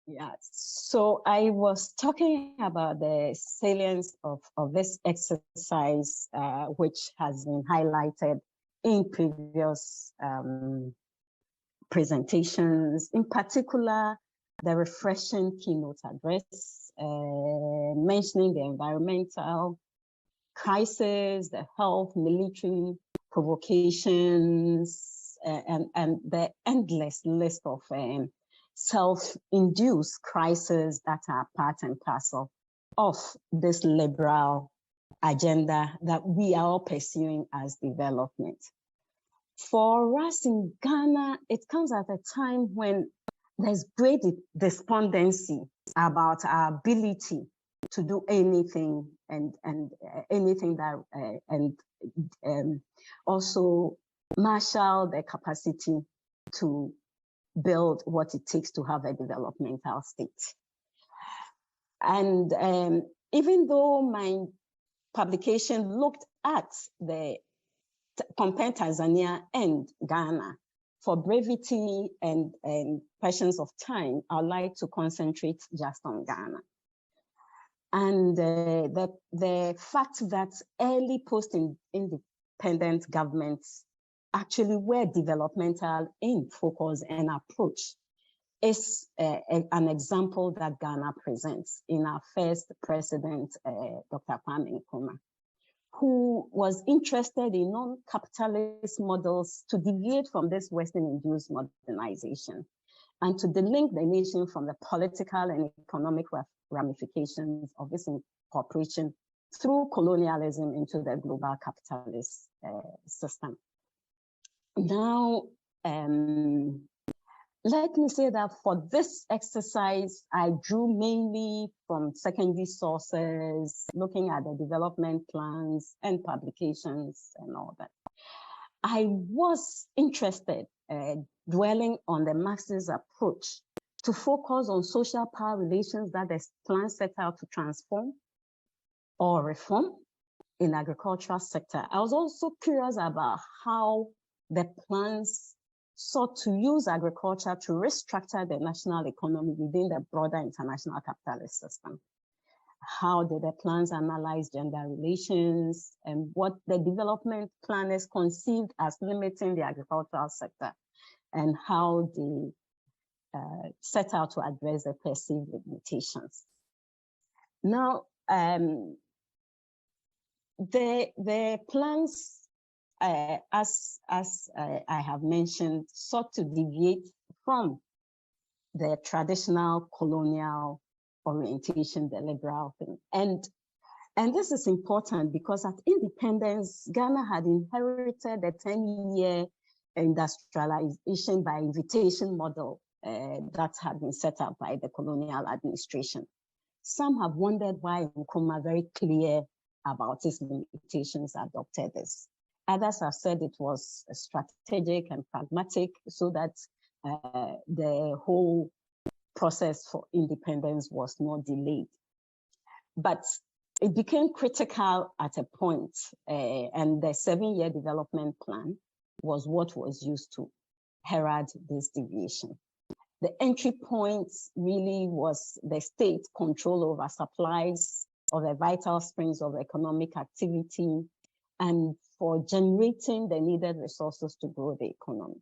Yeah, so I was talking about the salience of this exercise, which has been highlighted in previous presentations, in particular, the refreshing keynote address, mentioning the environmental crisis, the health, military provocations, and the endless list of self-induced crises that are part and parcel of this liberal agenda that we are all pursuing as development. For us in Ghana, it comes at a time when there's great despondency about our ability to do anything and anything that also marshal the capacity to build what it takes to have a developmental state. And even though my publication looked at compared Tanzania and Ghana, for brevity and questions of time, I'd like to concentrate just on Ghana. And the fact that early post-independent governments actually were developmental in focus and approach is an example that Ghana presents in our first president, Dr. Kwame Nkrumah, who was interested in non-capitalist models to deviate from this Western-induced modernization and to delink the nation from the political and economic ramifications of this incorporation through colonialism into the global capitalist system. Now, let me say that for this exercise, I drew mainly from secondary sources, looking at the development plans and publications and all that. I was interested dwelling on the Marxist approach to focus on social power relations that the plan set out to transform or reform in agricultural sector. I was also curious about how the plans sought to use agriculture to restructure the national economy within the broader international capitalist system. How did the plans analyze gender relations and what the development planners conceived as limiting the agricultural sector, and how they set out to address the perceived limitations. Now, the plans, as I have mentioned, sought to deviate from the traditional colonial orientation, the liberal thing. And this is important because at independence, Ghana had inherited a 10-year industrialization by invitation model that had been set up by the colonial administration. Some have wondered why Nkrumah, very clear about his limitations, adopted this. Others have said it was strategic and pragmatic so that the whole process for independence was not delayed. But it became critical at a point, and the 7-year development plan was what was used to herald this deviation. The entry point really was the state control over supplies of the vital springs of economic activity and for generating the needed resources to grow the economy.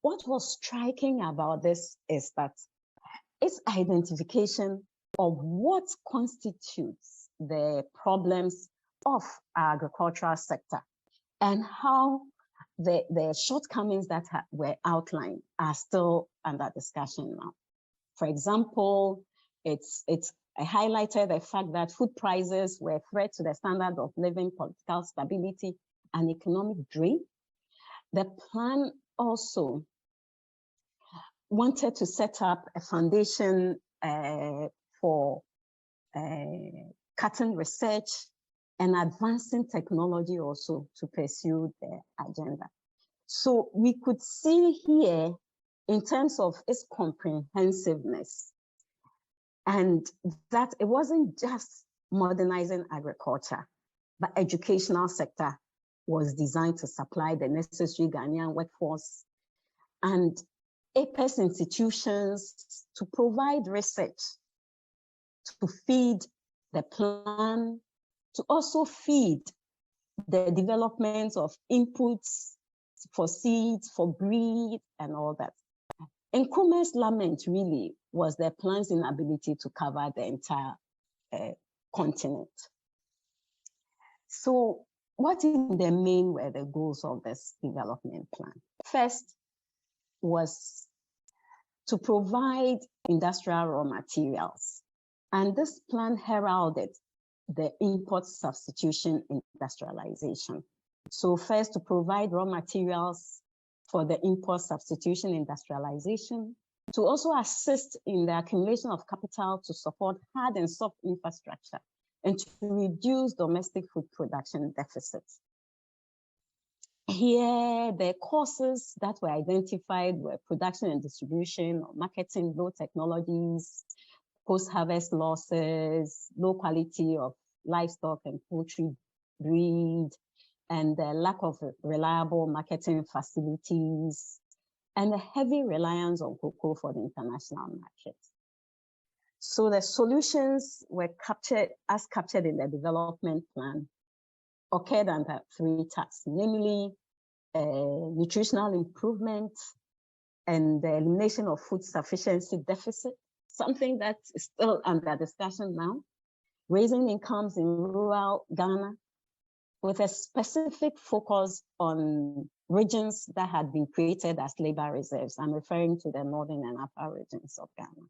What was striking about this is that its identification of what constitutes the problems of our agricultural sector and how the shortcomings that were outlined are still under discussion now. For example, I highlighted the fact that food prices were a threat to the standard of living, political stability, and economic drain. The plan also wanted to set up a foundation for cutting research and advancing technology also to pursue the agenda. So we could see here in terms of its comprehensiveness, and that it wasn't just modernizing agriculture, but educational sector was designed to supply the necessary Ghanaian workforce. And APES institutions to provide research, to feed the plan, to also feed the development of inputs for seeds, for breed, and all that. Nkrumah's lament really was the plan's inability to cover the entire continent. So what in the main were the goals of this development plan? First was to provide industrial raw materials. And this plan heralded the import substitution industrialization. So first, to provide raw materials for the import substitution industrialization, to also assist in the accumulation of capital to support hard and soft infrastructure, and to reduce domestic food production deficits. Here, the causes that were identified were production and distribution, or marketing, low technologies, post-harvest losses, low quality of livestock and poultry breed, and the lack of reliable marketing facilities, and a heavy reliance on cocoa for the international market. So the solutions were captured in the development plan, occurred under 3 tasks, namely nutritional improvement and the elimination of food sufficiency deficit, something that is still under discussion now, raising incomes in rural Ghana with a specific focus on regions that had been created as labor reserves. I'm referring to the northern and upper regions of Ghana.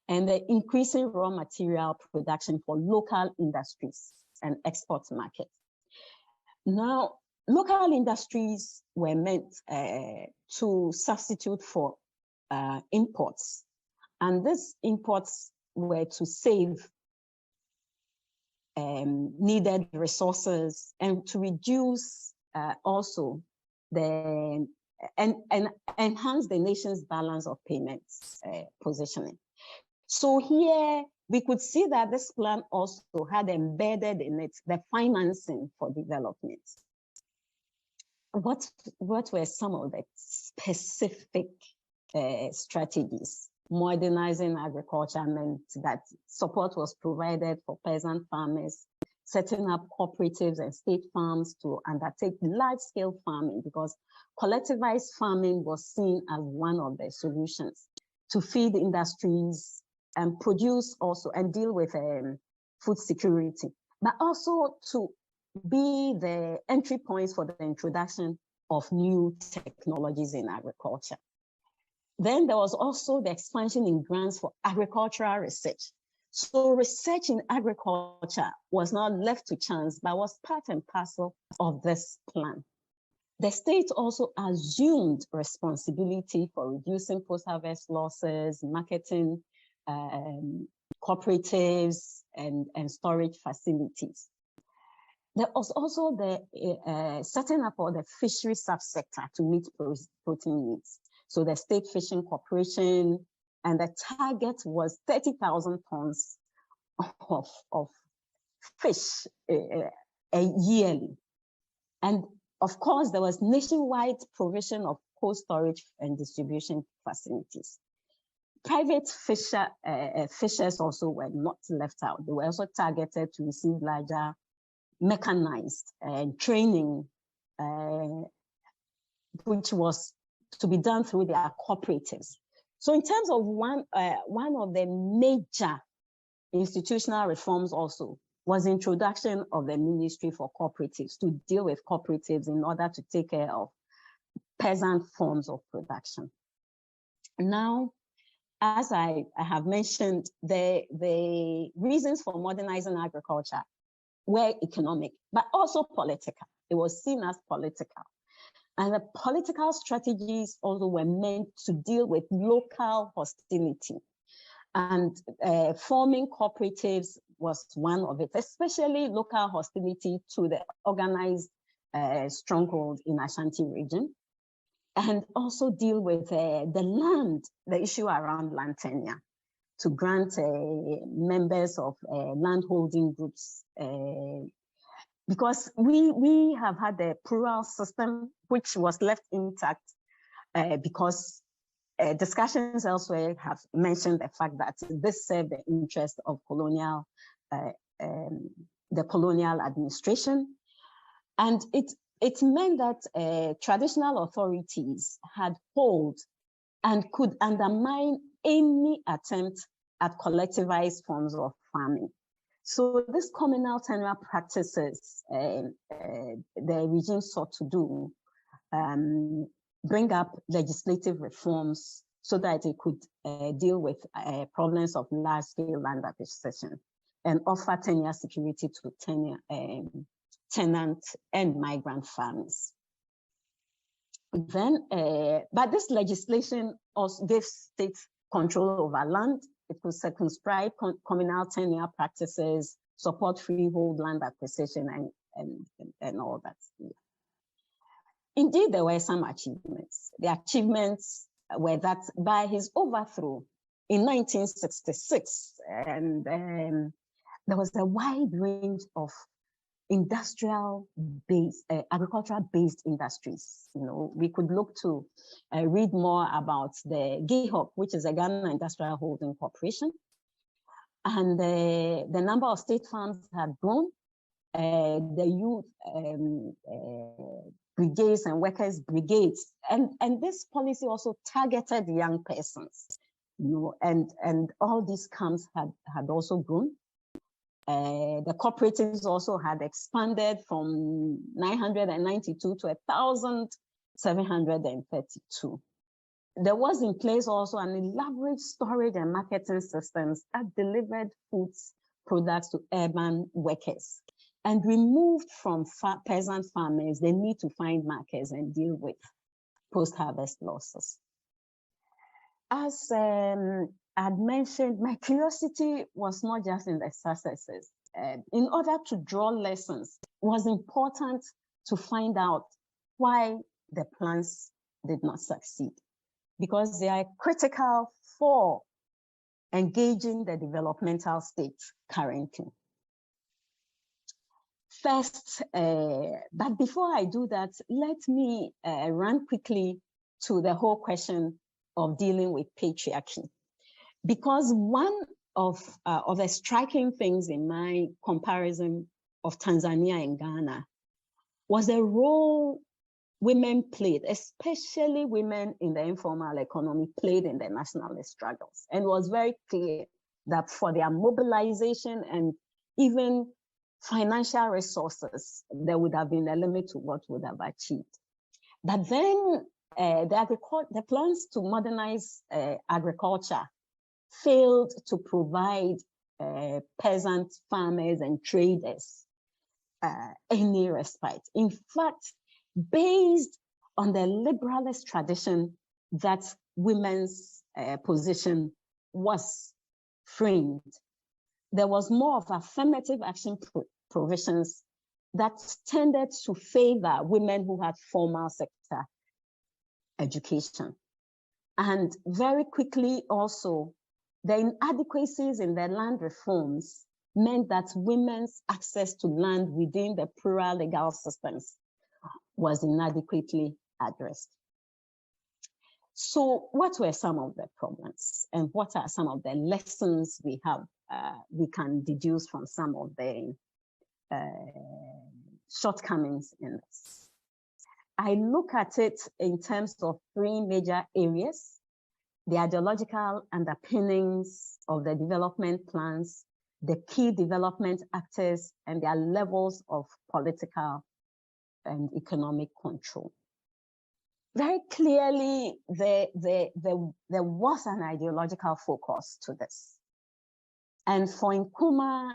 And the increasing raw material production for local industries and export markets. Now, local industries were meant to substitute for imports. And these imports were to save needed resources and to reduce also and enhance the nation's balance of payments positioning. So here we could see that this plan also had embedded in it the financing for development. What were some of the specific strategies? Modernizing agriculture meant that support was provided for peasant farmers, setting up cooperatives and state farms to undertake large-scale farming, because collectivized farming was seen as one of the solutions to feed industries and produce also and deal with food security, but also to be the entry points for the introduction of new technologies in agriculture. Then there was also the expansion in grants for agricultural research. So research in agriculture was not left to chance, but was part and parcel of this plan. The state also assumed responsibility for reducing post-harvest losses, marketing, cooperatives, and storage facilities. There was also the setting up of the fishery subsector to meet protein needs. So the State Fishing Corporation, and the target was 30,000 tons of fish yearly. And of course, there was nationwide provision of cold storage and distribution facilities. Private fishers also were not left out. They were also targeted to receive larger mechanized training, which was to be done through their cooperatives. So in terms of one of the major institutional reforms also was the introduction of the Ministry for Cooperatives to deal with cooperatives in order to take care of peasant forms of production. Now, as I have mentioned, the reasons for modernizing agriculture were economic, but also political. It was seen as political. And the political strategies also were meant to deal with local hostility. And forming cooperatives was one of it, especially local hostility to the organized stronghold in Ashanti region. And also deal with the land, the issue around land tenure, to grant members of landholding groups because we have had a plural system which was left intact because discussions elsewhere have mentioned the fact that this served the interest of the colonial administration. And it meant that traditional authorities had hold and could undermine any attempt at collectivized forms of farming. So this communal tenure practices the regime sought to do bring up legislative reforms so that it could deal with problems of large-scale land acquisition and offer tenure security to tenant and migrant farmers. Then, but this legislation also gives states control over land. It could circumscribe communal tenure practices, support freehold land acquisition, and all that. Indeed, there were some achievements. The achievements were that by his overthrow in 1966, and there was a wide range of industrial-based, agricultural-based industries. You know, we could look to read more about the GIHOC, which is a Ghana Industrial Holding Corporation, and the number of state farms had grown. The youth brigades and workers brigades, and this policy also targeted young persons, you know, and all these camps had also grown. The cooperatives also had expanded from 992 to 1,732. There was in place also an elaborate storage and marketing systems that delivered foods products to urban workers and removed from peasant farmers the need to find markets and deal with post-harvest losses. As I'd mentioned, my curiosity was not just in the successes. In order to draw lessons, it was important to find out why the plans did not succeed, because they are critical for engaging the developmental state currently. First, but before I do that, let me run quickly to the whole question of dealing with patriarchy. Because one of the striking things in my comparison of Tanzania and Ghana was the role women played, especially women in the informal economy played in the nationalist struggles. And it was very clear that for their mobilization and even financial resources, there would have been a limit to what would have achieved. But then the plans to modernize agriculture failed to provide peasant farmers and traders any respite. In fact, based on the liberalist tradition that women's position was framed, there was more of affirmative action provisions that tended to favor women who had formal sector education. And very quickly also, the inadequacies in the land reforms meant that women's access to land within the plural legal systems was inadequately addressed. So what were some of the problems, and what are some of the lessons we can deduce from some of the shortcomings in this? I look at it in terms of three major areas: the ideological underpinnings of the development plans, the key development actors, and their levels of political and economic control. Very clearly, there was an ideological focus to this. And for Nkrumah,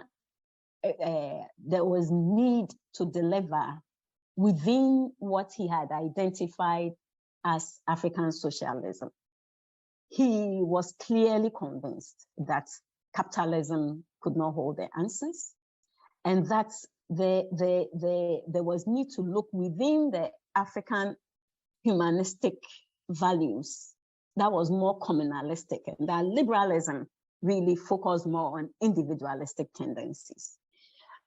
there was need to deliver within what he had identified as African socialism. He was clearly convinced that capitalism could not hold the answers, and that there was need to look within the African humanistic values that was more communalistic, and that liberalism really focused more on individualistic tendencies.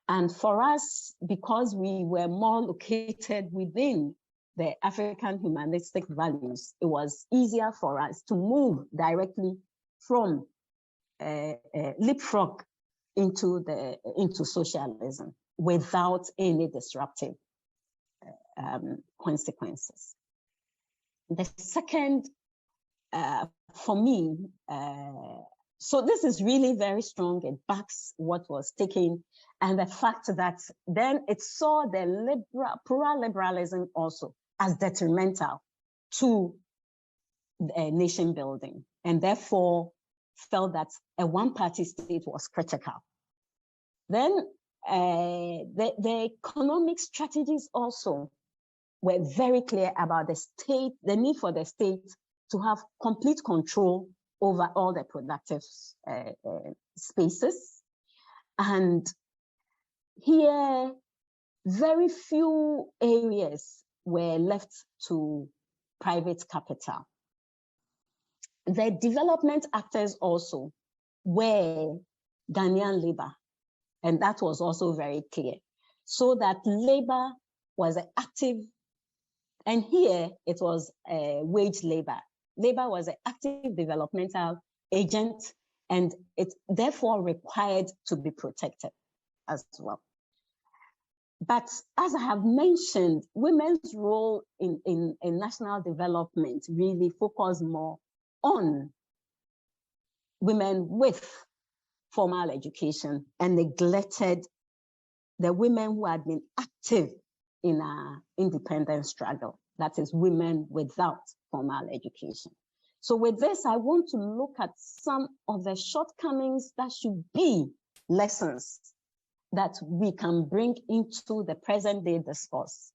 And for us, because we were more located within the African humanistic values, it was easier for us to move directly from leapfrog into socialism without any disruptive consequences. The second, for me, so this is really very strong. It backs what was taken, and the fact that then it saw the plural liberalism also as detrimental to nation building, and therefore felt that a one-party state was critical. Then the economic strategies also were very clear about the need for the state to have complete control over all the productive spaces. And here, very few areas were left to private capital. The development actors also were Ghanaian labor, and that was also very clear. So that labor was active, and here it was wage labor. Labor was an active developmental agent, and it therefore required to be protected as well. But as I have mentioned, women's role in national development really focused more on women with formal education and neglected the women who had been active in our independence struggle, that is, women without formal education. So with this, I want to look at some of the shortcomings that should be lessons that we can bring into the present day discourse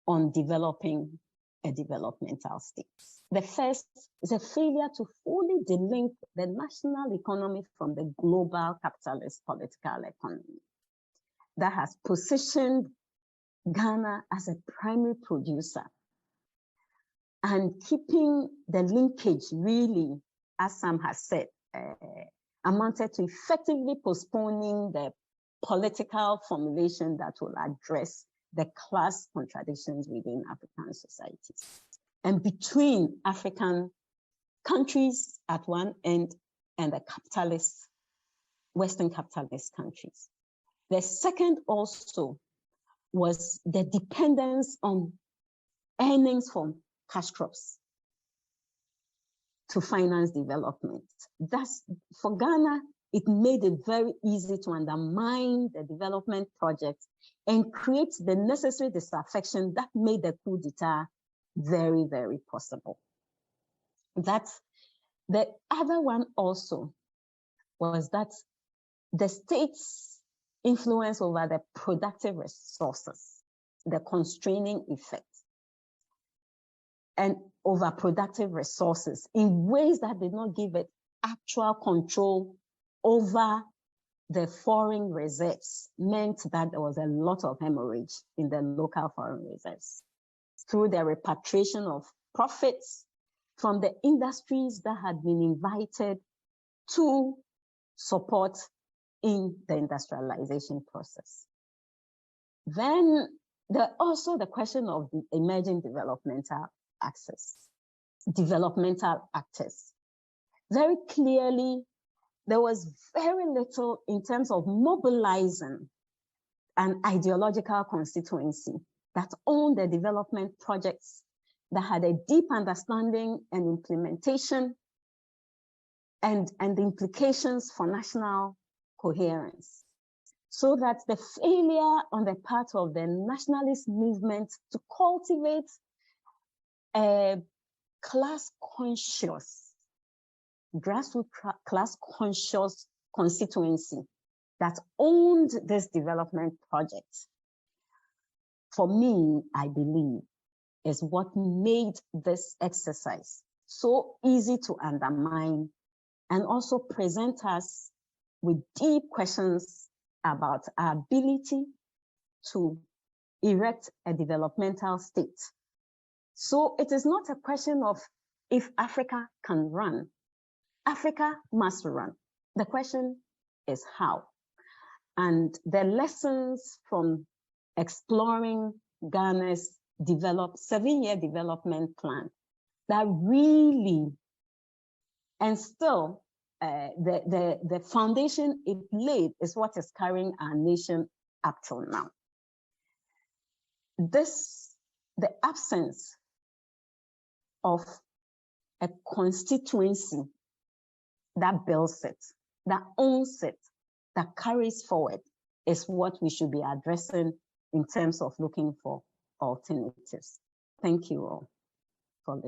on developing a developmental state. The first is a failure to fully delink the national economy from the global capitalist political economy that has positioned Ghana as a primary producer, and keeping the linkage really, as Sam has said, amounted to effectively postponing the political formulation that will address the class contradictions within African societies and between African countries at one end and the capitalist, Western capitalist countries. The second also was the dependence on earnings from cash crops to finance development. Thus, for Ghana, it made it very easy to undermine the development project and create the necessary disaffection that made the coup d'etat very, very possible. That's the other one also was that the state's influence over the productive resources, the constraining effect, and over productive resources in ways that did not give it actual control over the foreign reserves meant that there was a lot of hemorrhage in the local foreign reserves through the repatriation of profits from the industries that had been invited to support in the industrialization process. Then also the question of the emerging developmental actors. Very clearly, there was very little in terms of mobilizing an ideological constituency that owned the development projects, that had a deep understanding and implementation and the implications for national coherence. So that the failure on the part of the nationalist movement to cultivate a class-conscious, grassroots class-conscious constituency that owned this development project, for me, I believe, is what made this exercise so easy to undermine and also present us with deep questions about our ability to erect a developmental state. So it is not a question of if Africa can run. Africa must run. The question is how. And the lessons from exploring Ghana's 7-year development plan that really, and still the foundation it laid is what is carrying our nation up till now. The absence of a constituency that builds it, that owns it, that carries forward is what we should be addressing in terms of looking for alternatives. Thank you all.